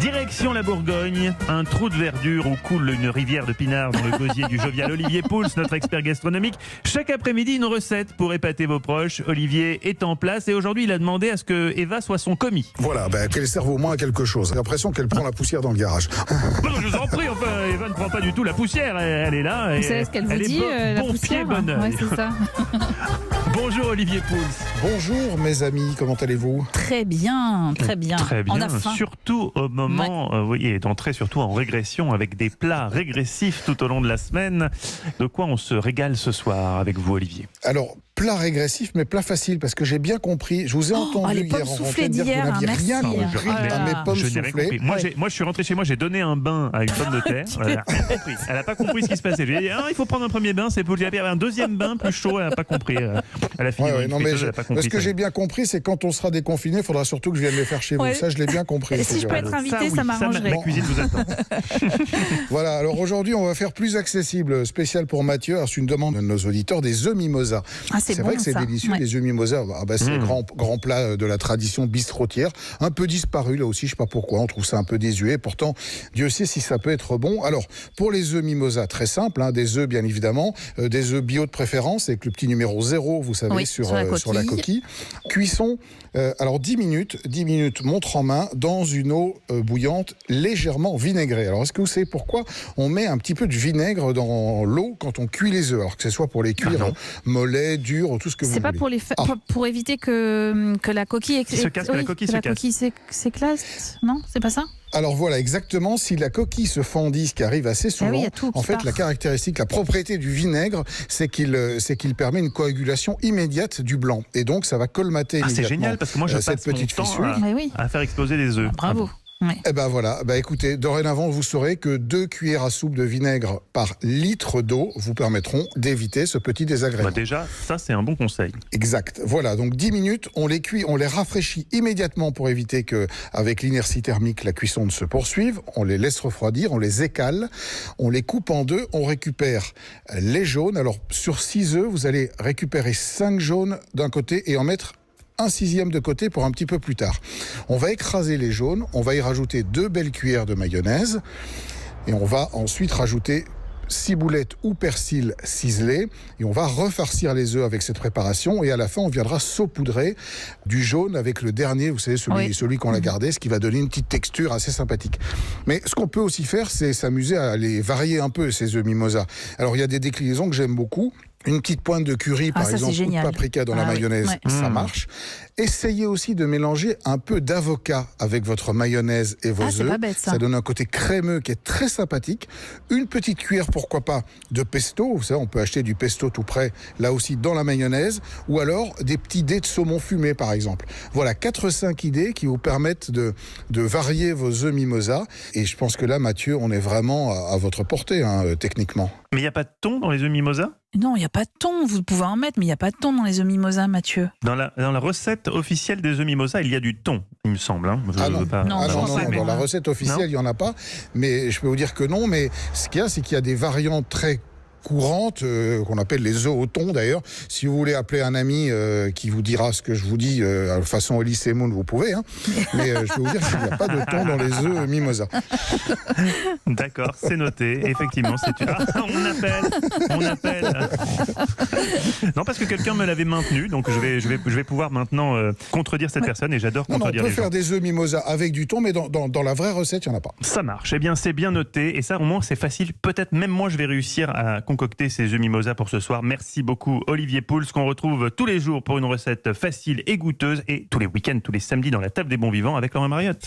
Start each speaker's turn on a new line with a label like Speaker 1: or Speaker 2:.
Speaker 1: Direction la Bourgogne, un trou de verdure où coule une rivière de pinard dans le gosier du jovial Olivier Pouls, notre expert gastronomique. Chaque après-midi, une recette pour épater vos proches. Olivier est en place et aujourd'hui, il a demandé à ce que Eva soit son commis.
Speaker 2: Voilà, qu'elle serve au moins à quelque chose. J'ai l'impression qu'elle prend la poussière dans le garage.
Speaker 1: Je vous en prie, enfin, Eva ne prend pas du tout la poussière. Elle est là.
Speaker 3: Vous savez ce qu'elle vous dit, la
Speaker 1: bon
Speaker 3: poussière,
Speaker 1: pied, bonne
Speaker 3: ouais, c'est ça.
Speaker 1: Bonjour Olivier Pouls.
Speaker 2: Bonjour mes amis, comment allez-vous ?
Speaker 3: Très bien, très bien.
Speaker 1: Très bien,
Speaker 3: On a faim.
Speaker 1: surtout au moment et d'entrer surtout en régression avec des plats régressifs tout au long de la semaine. De quoi on se régale ce soir avec vous Olivier ?
Speaker 2: Alors, plat régressif, mais plat facile, parce que j'ai bien compris, je vous ai entendu
Speaker 3: les
Speaker 2: hier
Speaker 3: pommes
Speaker 2: en
Speaker 3: soufflées
Speaker 2: antenne dire que vous
Speaker 3: d'hier,
Speaker 2: n'aviez
Speaker 3: merci.
Speaker 2: rien compris à mes pommes
Speaker 1: Je n'ai rien
Speaker 2: soufflées.
Speaker 1: compris. Moi, je suis rentré chez moi, j'ai donné un bain à une pomme de terre. Elle n'a rien compris. Elle n'a pas compris ce qui se passait. J'ai dit, il faut prendre un premier bain, c'est pour dire un deuxième bain plus chaud. Elle n'a pas compris. Elle a fini.
Speaker 2: Non, mais ce que j'ai bien compris, c'est quand on sera déconfiné, il faudra surtout que je vienne les faire chez vous. Ça, je l'ai bien compris.
Speaker 3: Si je peux être invité, ça m'arrangerait.
Speaker 1: La cuisine vous attend.
Speaker 2: Voilà, alors aujourd'hui, on va faire plus accessible, spécial pour Mathieu. Alors, c'est une demande de nos auditeurs, des œufs mimosa. C'est vrai que c'est délicieux, les œufs mimosa. C'est le grand plat de la tradition bistrotière. Un peu disparu, là aussi, je ne sais pas pourquoi. On trouve ça un peu désuet. Pourtant, Dieu sait si ça peut être bon. Alors, pour les œufs mimosa, très simple, des œufs, bien évidemment, des œufs bio de préférence, avec le petit numéro 0, vous savez, sur la coquille. Cuisson, alors 10 minutes, montre en main, dans une eau bouillante, légèrement vinaigrée. Alors, est-ce que vous savez pourquoi on met un petit peu de vinaigre dans l'eau quand on cuit les œufs ? Alors que ce soit pour les cuire mollets, durs, tout ce que vous voulez.
Speaker 3: C'est pas pour éviter que la coquille
Speaker 1: la coquille
Speaker 3: s'éclace, non ? C'est pas ça ?
Speaker 2: Alors voilà, exactement. Si la coquille se fendit, ce qui arrive assez souvent, en fait, la caractéristique, la propriété du vinaigre, c'est qu'il permet une coagulation immédiate du blanc. Et donc, ça va colmater immédiatement.
Speaker 1: C'est génial, parce que moi, je passe mon temps à faire exploser des œufs.
Speaker 3: Bravo. Ouais.
Speaker 2: Eh ben voilà, écoutez, dorénavant vous saurez que 2 cuillères à soupe de vinaigre par litre d'eau vous permettront d'éviter ce petit désagrément.
Speaker 1: Déjà, ça c'est un bon conseil.
Speaker 2: Exact, voilà, donc 10 minutes, on les cuit, on les rafraîchit immédiatement pour éviter que, avec l'inertie thermique, la cuisson ne se poursuive. On les laisse refroidir, on les écale, on les coupe en deux, on récupère les jaunes. Alors sur 6 œufs, vous allez récupérer 5 jaunes d'un côté et en mettre un 6e de côté pour un petit peu plus tard. On va écraser les jaunes, on va y rajouter 2 belles cuillères de mayonnaise et on va ensuite rajouter ciboulette ou persil ciselé et on va refarcir les œufs avec cette préparation et à la fin on viendra saupoudrer du jaune avec le dernier, vous savez, celui qu'on a gardé, ce qui va donner une petite texture assez sympathique. Mais ce qu'on peut aussi faire, c'est s'amuser à les varier un peu, ces œufs mimosa. Alors il y a des déclinaisons que j'aime beaucoup. Une petite pointe de curry, par exemple, ou de paprika dans la mayonnaise, ça marche. Essayez aussi de mélanger un peu d'avocat avec votre mayonnaise et vos œufs.
Speaker 3: Pas bête, ça
Speaker 2: donne un côté crémeux qui est très sympathique. Une petite cuillère, pourquoi pas, de pesto. Vous savez, on peut acheter du pesto tout prêt, là aussi, dans la mayonnaise. Ou alors, des petits dés de saumon fumé, par exemple. Voilà, 4-5 idées qui vous permettent de varier vos œufs mimosa. Et je pense que là, Mathieu, on est vraiment à votre portée, techniquement.
Speaker 1: Mais il n'y a pas de thon dans les œufs mimosa ?
Speaker 3: Non, il n'y a pas de thon, vous pouvez en mettre, mais il n'y a pas de thon dans les œufs mimosa, Mathieu.
Speaker 1: Dans la recette officielle des œufs mimosa, il y a du thon, il me semble.
Speaker 2: Non, dans la recette officielle, il n'y en a pas. Mais je peux vous dire que non. Mais ce qu'il y a, c'est qu'il y a des variantes très courantes, qu'on appelle les œufs au thon d'ailleurs. Si vous voulez appeler un ami qui vous dira ce que je vous dis, façon Elise Moon, vous pouvez. Mais je peux vous dire qu'il n'y a pas de thon dans les œufs mimosa.
Speaker 1: D'accord, c'est noté. Effectivement, on appelle. Non, parce que quelqu'un me l'avait maintenu, donc je vais pouvoir maintenant contredire cette personne et j'adore contredire les gens.
Speaker 2: On peut faire des œufs mimosa avec du thon, mais dans la vraie recette, il n'y en a pas.
Speaker 1: Ça marche. Eh bien, c'est bien noté. Et ça, au moins, c'est facile. Peut-être même moi, je vais réussir à concocter ces œufs mimosa pour ce soir. Merci beaucoup, Olivier Pouls, qu'on retrouve tous les jours pour une recette facile et goûteuse et tous les week-ends, tous les samedis dans la table des bons vivants avec Laurent Mariotte.